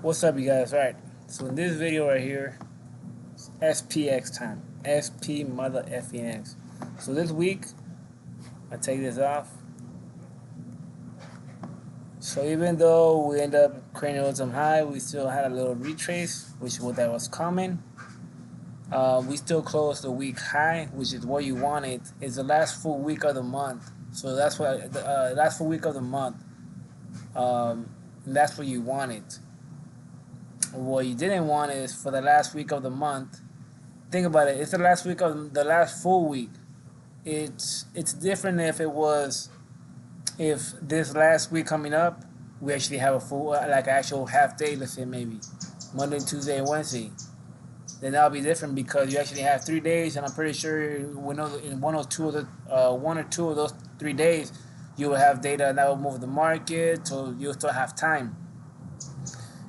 What's up, you guys? Alright, so in this video right here, SPX time. SP mother FNX. So this week, I take this off. So even though we end up creating a some high, we still had a little retrace, which is what that was common. We still closed the week high, which is what you wanted. It's the last full week of the month. So that's what the last full week of the month. And that's what you wanted. What you didn't want is for the last week of the month. Think about it. It's the last week of the last full week. It's different if this last week coming up we actually have a full like actual half day. Let's say maybe Monday, Tuesday, and Wednesday. Then that'll be different because you actually have 3 days, and I'm pretty sure in one or two of those 3 days you will have data that will move the market, so you'll still have time.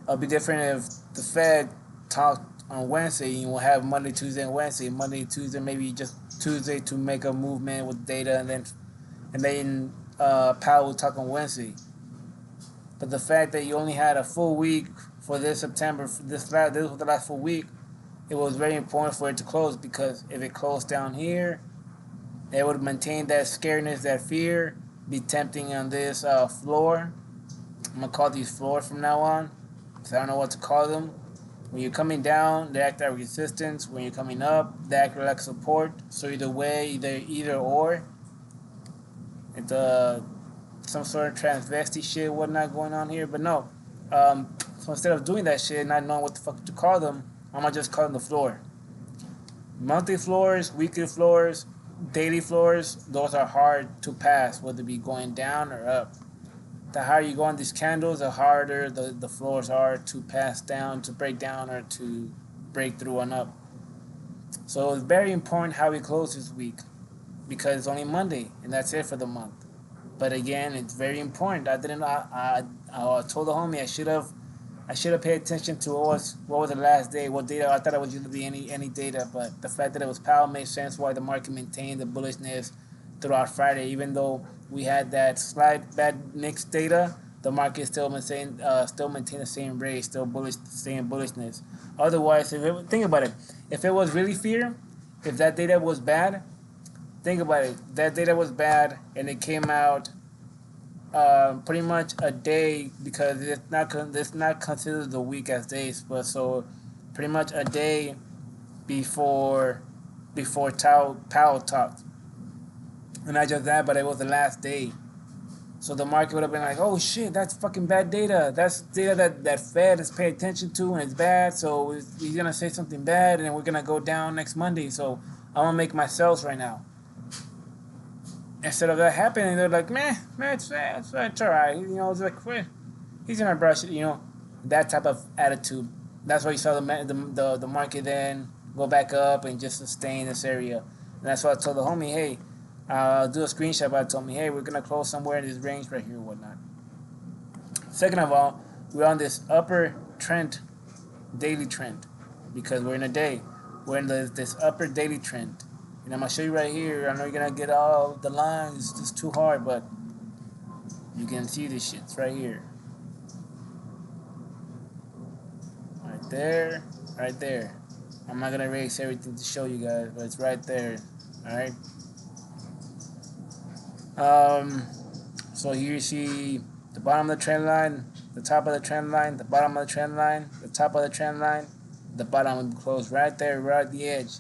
It'll be different if the Fed talked on Wednesday. You will have Monday, Tuesday, and Wednesday. Monday, Tuesday, maybe just Tuesday to make a movement with data, and then Powell will talk on Wednesday. But the fact that you only had a full week for this September, this was the last full week, it was very important for it to close, because if it closed down here, it would maintain that scariness, that fear, be tempting on this floor. I'm gonna call these floors from now on, because I don't know what to call them. When you're coming down, they act like resistance. When you're coming up, they act like support. So either way, either or. It's some sort of transvestite shit, whatnot going on here. But no. So instead of doing that shit, not knowing what the fuck to call them, I'm gonna just call them the floor. Monthly floors, weekly floors, daily floors, those are hard to pass, whether it be going down or up. The higher you go on these candles, the harder the floors are to pass down, to break down, or to break through and up. So it's very important how we close this week, because it's only Monday and that's it for the month. But again, it's very important. I told the homie I should have paid attention to what was the last day, what data. I thought it was going to be any data, but the fact that it was Powell made sense why the market maintained the bullishness throughout Friday. Even though we had that slight bad mixed data, the market still maintained the same rate, still bullish, the same bullishness. Otherwise, think about it. If it was really fear, if that data was bad, think about it. That data was bad, and it came out pretty much a day, because it's not considered the week as days, but so pretty much a day before Powell talked. And not just that, but it was the last day. So the market would have been like, oh shit, that's fucking bad data. That's data that Fed is paying attention to, and it's bad. So he's going to say something bad, and we're going to go down next Monday. So I'm going to make my sales right now. Instead of that happening, they're like, man, it's all right. It's like, he's going to brush it, that type of attitude. That's why you saw the market then go back up and just sustain this area. And that's why I told the homie, hey, I'll do a screenshot, but I told me, hey, we're going to close somewhere in this range right here and whatnot. Second of all, we're on this upper trend, daily trend, because we're in a day. We're in this upper daily trend. And I'm going to show you right here. I know you're going to get all the lines. It's just too hard, but you can see this shit. It's right here. Right there. Right there. I'm not going to erase everything to show you guys, but it's right there. Alright? So here you see the bottom of the trend line, the top of the trend line, the bottom of the trend line, the top of the trend line, the bottom will be closed right there, right at the edge.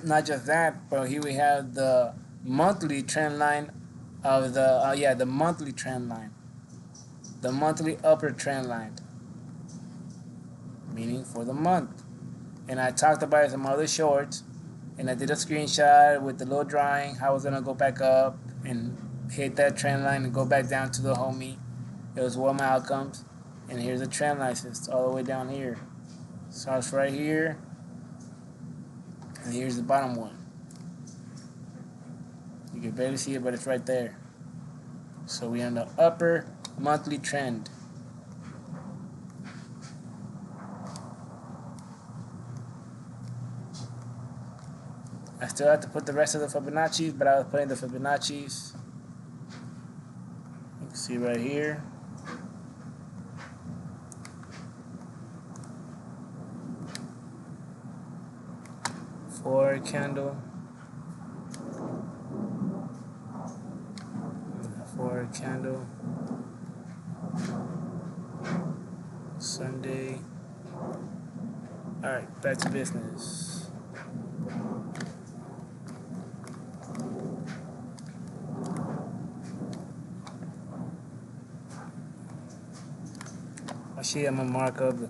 Not just that, but here we have the monthly trend line of the monthly trend line, the monthly upper trend line, meaning for the month. And I talked about it in some other shorts, and I did a screenshot with the little drawing how I was gonna go back up and hit that trend line and go back down to the homie. It was one of my outcomes. And here's the trend line, it's all the way down here. Starts right here, and here's the bottom one. You can barely see it, but it's right there. So we're on the upper monthly trend. I still have to put the rest of the Fibonacci's, but I was putting the Fibonacci's. You can see right here. 4 candle. 4 candle. Sunday. Alright, back to business. Actually, I'm gonna mark up the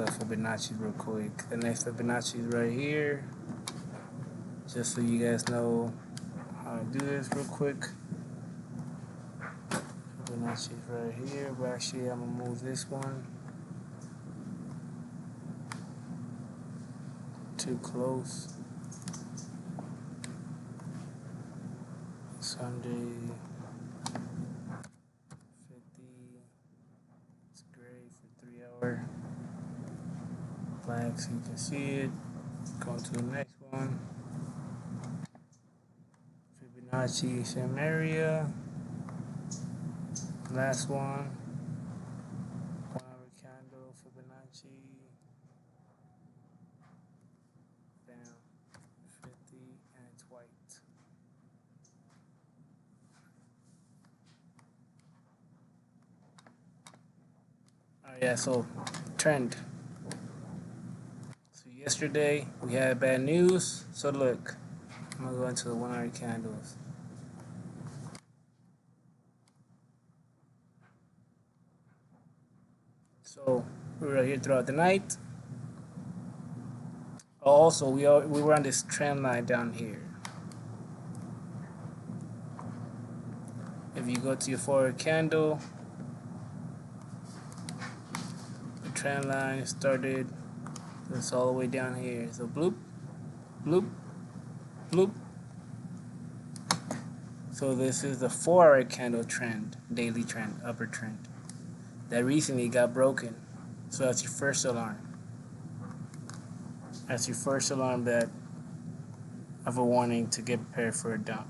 Fibonacci real quick. The next Fibonacci is right here. Just so you guys know how to do this real quick. Fibonacci is right here, but actually I'm gonna move this one. Too close. Sunday 50. It's gray for 3 hours. Black so you can see it. Going to the next one. Fibonacci, same area. Last one. 1 hour candle, Fibonacci. Bam. 50 and it's white. Alright, yeah, so trend. So yesterday we had bad news. So look, I'm gonna go into the 1 hour candles. So we were here throughout the night. Also, we were on this trend line down here. If you go to your 4 hour candle, the trend line started. It's all the way down here. So bloop, bloop, bloop. So this is the 4 hour candle trend, daily trend, upper trend, that recently got broken. So that's your first alarm. That's your first alarm that of a warning to get prepared for a dump.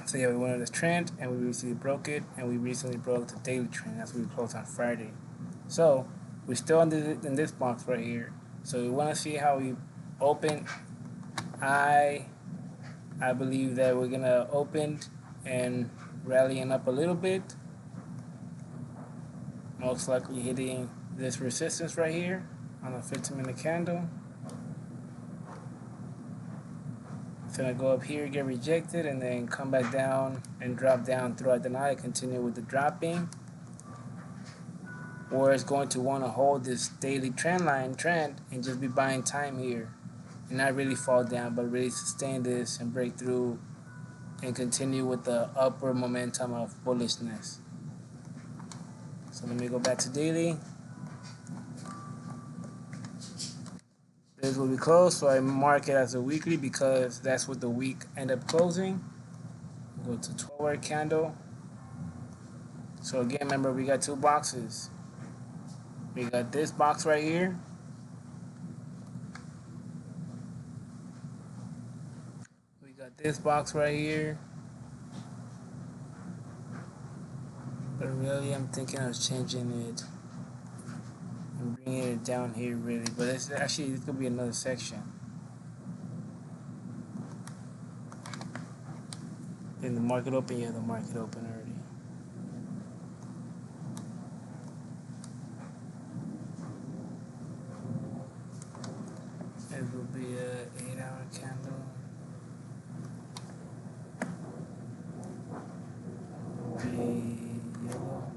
So yeah, we went on this trend and we recently broke it, and we recently broke the daily trend. That's what we closed on Friday. So we're still in this box right here. So we want to see how we open. I believe that we're gonna open and rallying up a little bit. Most likely hitting this resistance right here on a 15-minute candle. It's gonna go up here, get rejected, and then come back down and drop down throughout the night, continue with the dropping. Or it's going to want to hold this daily trend line and just be buying time here and not really fall down, but really sustain this and break through and continue with the upward momentum of bullishness. So let me go back to daily. This will be closed, so I mark it as a weekly because that's what the week ended up closing. Go to 12-hour candle. So again, remember we got 2 boxes. We got this box right here. We got this box right here. But really, I'm thinking of changing it and bringing it down here, really. But it's gonna be another section. In the market open, yeah, the market open already. It will be a 8-hour candle. It will be yellow.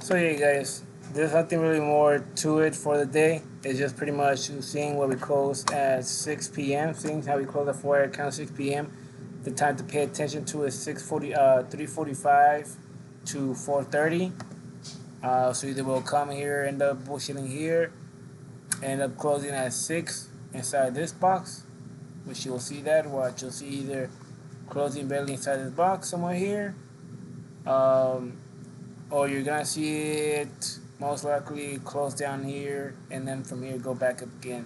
So yeah, guys, there's nothing really more to it for the day. It's just pretty much seeing where we close at 6 p.m. Seeing how we close at 4 account 6 p.m. The time to pay attention to is 3:45 to 4:30. So either we'll come here, end up bullshitting here, end up closing at 6 inside this box, which you'll see that. Watch, you'll see either closing barely inside this box somewhere here, um, or you're gonna see it most likely close down here, and then from here go back up again.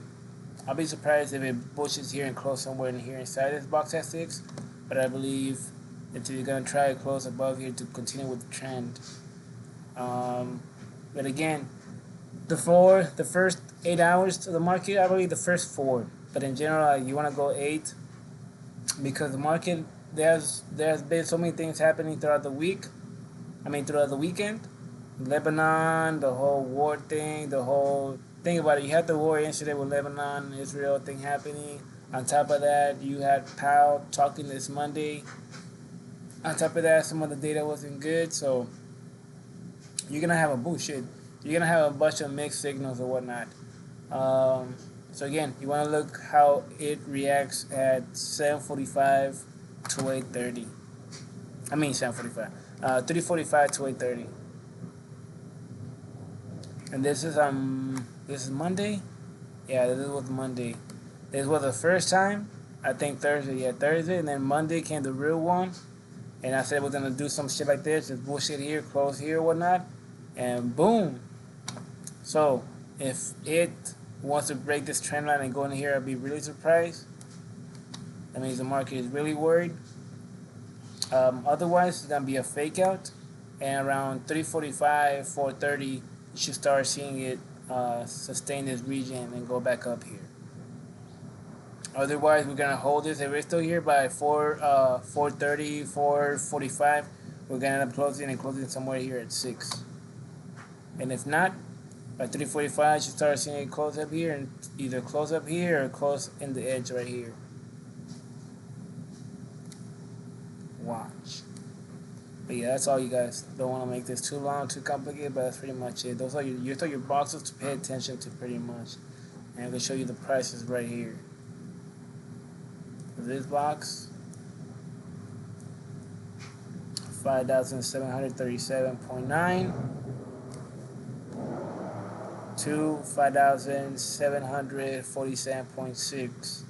I'll be surprised if it bushes here and close somewhere in here inside this box at 6, but I believe that you're gonna try to close above here to continue with the trend. But again, the first 8 hours of the market, I believe the first 4, but in general, you want to go 8 because the market there's been so many things happening throughout the week. I mean, throughout the weekend, Lebanon, the whole war thing, the whole think about it. You had the war yesterday with Lebanon, Israel thing happening. On top of that, you had Powell talking this Monday. On top of that, some of the data wasn't good, so you're gonna have a bullshit. You're gonna have a bunch of mixed signals or whatnot. So again, you want to look how it reacts at 7:45 to 8:30. I mean 7:45, 3:45 to 8:30. And this is Monday. Yeah, this was Monday. This was the first time. I think Thursday. Yeah, Thursday, and then Monday came the real one. And I said we're gonna do some shit like this, just bullshit here, close here, whatnot, and boom. So if it wants to break this trend line and go in here, I'd be really surprised. That means the market is really worried. Otherwise, it's gonna be a fake out, and around 3:45, 4:30, you should start seeing it sustain this region and go back up here. Otherwise, we're gonna hold this. If we're still here by 4:30, 4:45, we're gonna end up closing somewhere here at 6. And if not, by 3:45, you should start seeing it close up here and either close up here or close in the edge right here. Watch. But yeah, that's all, you guys. Don't want to make this too long, too complicated, but that's pretty much it. Those are your boxes to pay attention to pretty much. And I'm going to show you the prices right here. This box, 5,737.9 to 5,747.6.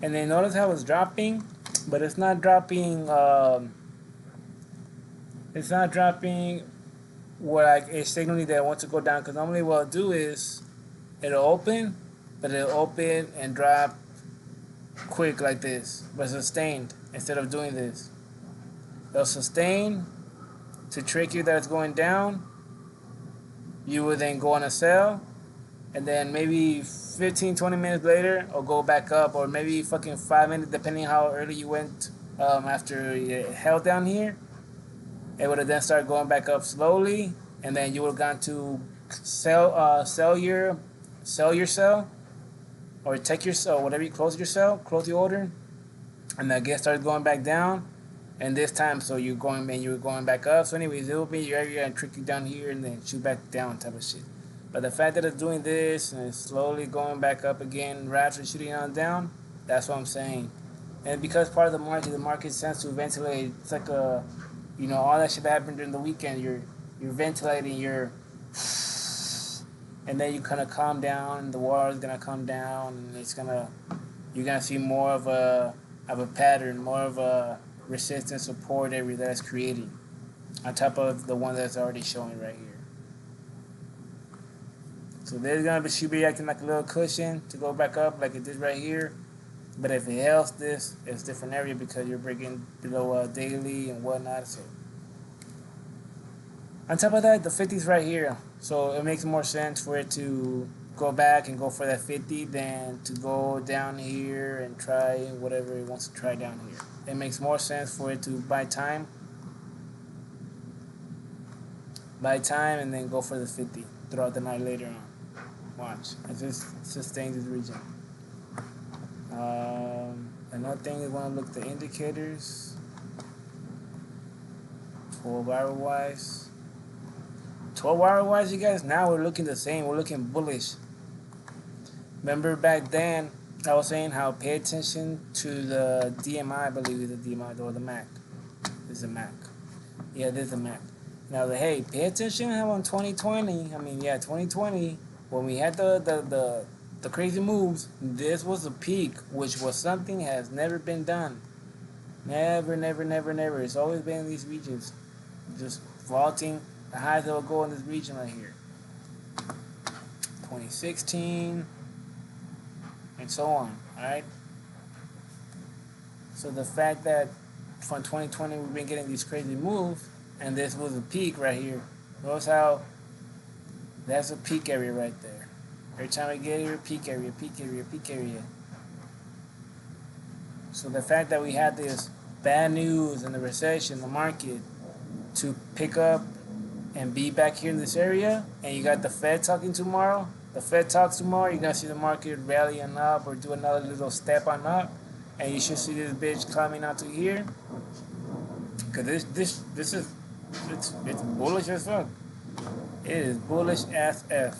And then notice how it's dropping, but it's not dropping. It's not dropping where like it's signaling that it wants to go down. Because normally what it'll do is it'll open, but it'll open and drop quick like this, but sustained instead of doing this. It'll sustain to trick you that it's going down. You will then go on a sell, and then maybe 15-20 minutes later it'll go back up, or maybe fucking 5 minutes depending how early you went after it held down here. It would have then started going back up slowly, and then you would have gone to sell your sell, or take your sell, whatever you close your sell, close the order, and then again started going back down. And this time, so you're going back up. So anyways, it will be your area and trick you down here and then shoot back down type of shit. But the fact that it's doing this and it's slowly going back up again, rapidly shooting on down, that's what I'm saying. And because part of the market tends to ventilate. It's like a, all that shit that happened during the weekend. You're ventilating and then you kind of calm down. The water is gonna come down, and you're gonna see more of a pattern, more of a resistance support area that it's creating, on top of the one that's already showing right here. So there's gonna should be acting like a little cushion to go back up like it did right here. But if it helps this, it's a different area because you're breaking below daily and whatnot. So on top of that, the 50's right here. So it makes more sense for it to go back and go for that 50 than to go down here and try whatever it wants to try down here. It makes more sense for it to buy time and then go for the 50 throughout the night later on. Watch. It just sustains this region. Another thing is want to look at the indicators. 12-hour wise. 12-hour wise, you guys, now we're looking the same. We're looking bullish. Remember back then, I was saying how pay attention to the DMI, I believe is the DMI, or the MAC. This is a MAC. Yeah, this is a MAC. Now, hey, pay attention how on 2020, I mean, yeah, 2020, when we had the crazy moves, this was a peak, which was something has never been done. Never, never, never, never. It's always been in these regions. Just vaulting the highs that will go in this region right here. 2016, and so on, alright? So the fact that from 2020 we've been getting these crazy moves, and this was a peak right here. Notice how that's a peak area right there. Every time I get here, peak area, peak area, peak area. So the fact that we had this bad news in the recession, the market, to pick up and be back here in this area, and you got the Fed talking tomorrow. The Fed talks tomorrow, you're gonna see the market rallying up or do another little step on up, and you should see this bitch climbing out to here. Cause this is it's bullish as fuck. It is bullish as F.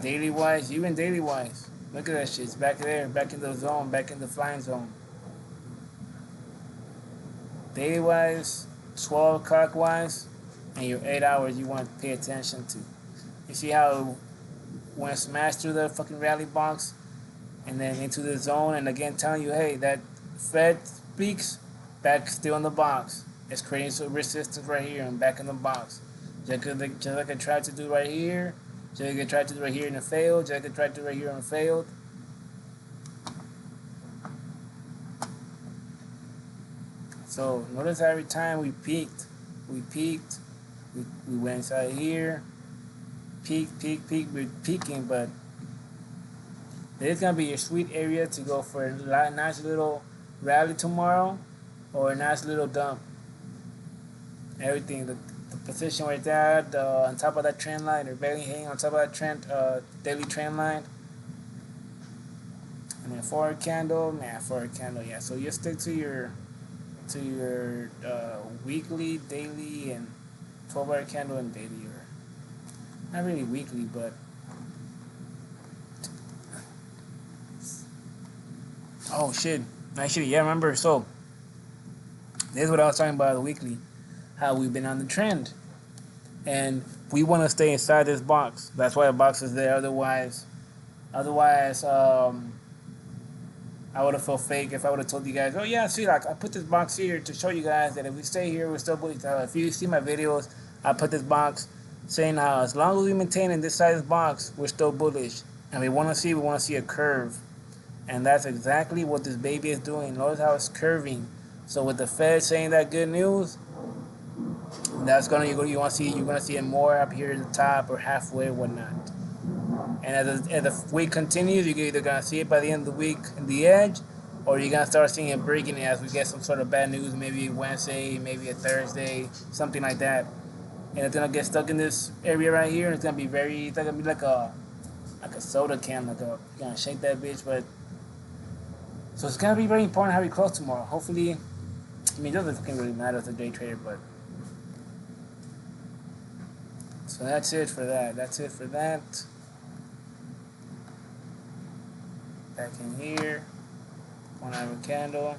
Daily wise, even daily wise. Look at that shit. It's back there, back in the zone, back in the flying zone. Daily wise, 12 o'clock wise, and your 8 hours you want to pay attention to. You see how when it smashed through the fucking rally box and then into the zone, and again telling you, hey, that Fed speaks, back still in the box. It's creating some resistance right here and back in the box. Just like I tried to do right here, just like I tried to do right here and it failed, just like I tried to do right here and it failed. So notice every time we peaked, we went inside here, peak, we're peaking, but this is gonna be your sweet area to go for a nice little rally tomorrow or a nice little dump. Everything, the position right there, on top of that trend line, or barely hanging on top of that trend, daily trend line. And then forward candle, yeah. So you stick to your weekly, daily, and 12-hour candle and daily, or not really weekly, but oh shit, actually, yeah, remember. So this is what I was talking about the weekly, how we've been on the trend, and we want to stay inside this box. That's why the box is there. Otherwise, I would have felt fake if I would have told you guys, oh yeah, see, like I put this box here to show you guys that if we stay here, we're still bullish. If you see my videos, I put this box saying how as long as we maintain in this size box, we're still bullish, and we want to see a curve, and that's exactly what this baby is doing. Notice how it's curving. So with the Fed saying that good news, that's you're gonna see it more up here at the top or halfway or whatnot. And as the week continues, you're either gonna see it by the end of the week in the edge, or you're gonna start seeing it breaking as we get some sort of bad news, maybe Wednesday, maybe a Thursday, something like that. And it's gonna get stuck in this area right here, and it's gonna be like a soda can, you're gonna shake that bitch. But so it's gonna be very important how we close tomorrow. Hopefully, I mean, it doesn't fucking really matter as a day trader, but so that's it for that. Back in here, 1 hour candle.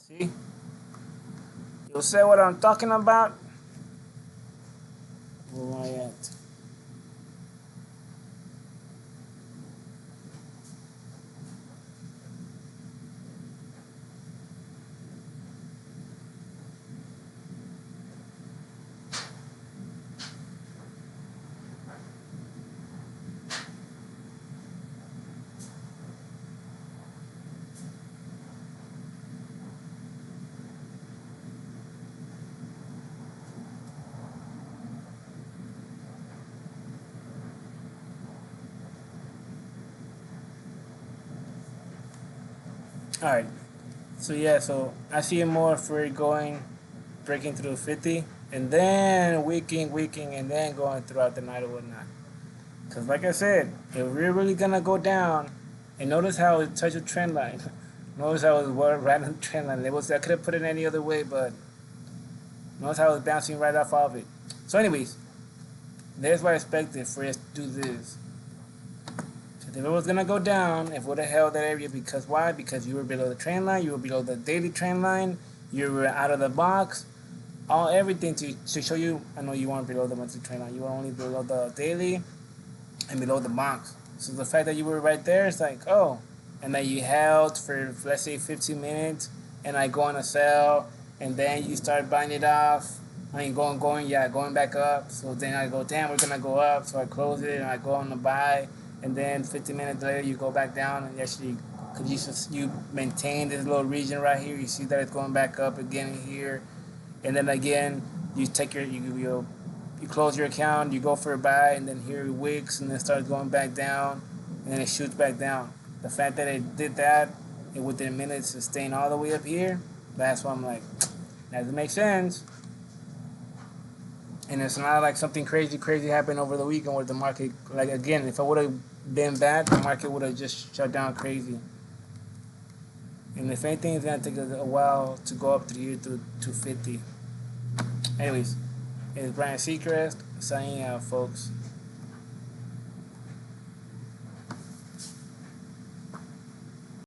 See? You'll say what I'm talking about? Where am I at? Alright, so yeah, so I see it more for it breaking through 50. and then weakening, and then going throughout the night or whatnot. Because like I said, if we're really gonna go down, and notice how it touched a trend line. Notice how it was right on the trend line. I could have put it any other way, but notice how it was bouncing right off of it. So anyways, there's what I expected for us to do this. So if it was gonna go down, if it would have held that area, because why? Because you were below the trend line, you were below the daily trend line, you were out of the box, all everything to show you. I know you weren't below the monthly trend line, you were only below the daily and below the box. So the fact that you were right there, it's like, oh, and then you held for let's say 15 minutes, and I go on a sell, and then you start buying it off. I mean, going back up. So then I go, damn, we're gonna go up. So I close it and I go on the buy, and then 15 minutes later you go back down, and actually, cause you maintain this little region right here. You see that it's going back up again here, and then again you take you close your account, you go for a buy, and then here it wicks, and then starts going back down, and then it shoots back down. The fact that it did that, and within minutes it's staying all the way up here, that's why I'm like, that doesn't make sense. And it's not like something crazy happened over the weekend where the market, like again, if I would have been bad, the market would have just shut down crazy. And if anything, it's gonna take a while to go up through here to 250. Anyways, it's Brian Seacrest signing out, folks.